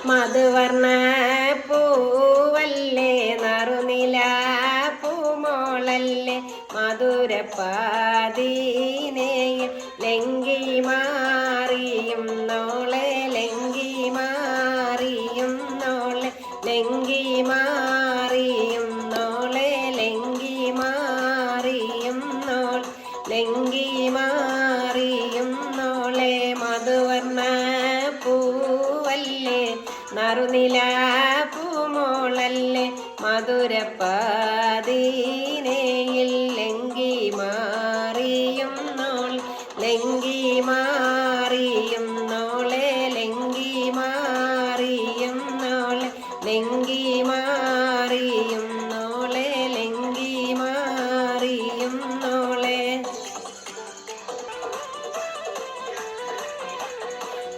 മധുവർണ്ണ പൂവല്ലേ നറുനില പൂമോളല്ലേ മധുരപ്പാതീനയിൽ ലങ്കി മാറിയും നോളെ ലങ്കി മാറിയും നോളെ ലങ്കി മാറിയും നോളെ ലങ്കി മാറിയും നോൾ ലങ്കി മാറിയും നോളെ മധുവർണ്ണ പൂവല്ലേ നറുനില പൂമോളല്ലേ മധുരപ്പാതീനയിൽ ലങ്കി മാറിയും നോൾ ലങ്കി മാറിയും നോളെ ലങ്കി മാറിയും നോളെ ലങ്കി മാറിയും നോളെ ലങ്കി മാറിയും നോളെ.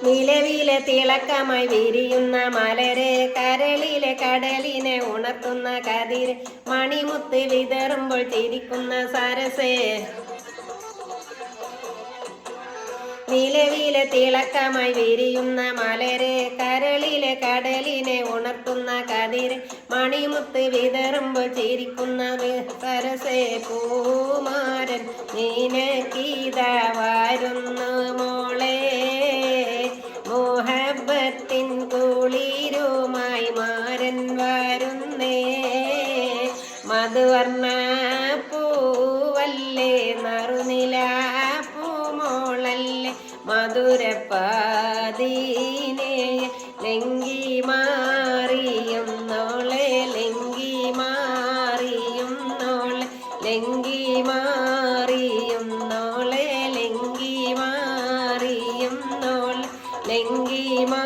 നിലവിലെ തിളക്കമായി വിരിയുന്ന മലരെ കരളിലെ കടലിനെ ഉണർത്തുന്ന കതിര് മണിമുത്ത് വിതറുമ്പോൾ ചിരിക്കുന്ന സരസേ. നിലവിലെ തിളക്കമായി വിരിയുന്ന മലരെ കരളിലെ കടലിനെ ഉണർത്തുന്ന കതിര് മണിമുത്ത് വിതറുമ്പോൾ ചിരിക്കുന്ന സരസേ. പൂമാരൻ നിനക്കീത വരുന്നു മോളെ മോഹബത്തിൻ കുളിരുമായി മാരൻ വരുന്നേ. മധുവർണ്ണ പൂവല്ലേ നറുനില പൂമോളല്ലേ മധുരപ്പാതീനെ ലങ്കി മാറിയും നോളെ ലങ്കി മാറിയും നോളെ ലങ്കി മാറിയും നോളെ ലങ്കി മാറിയും നോളെ ലങ്കി മാ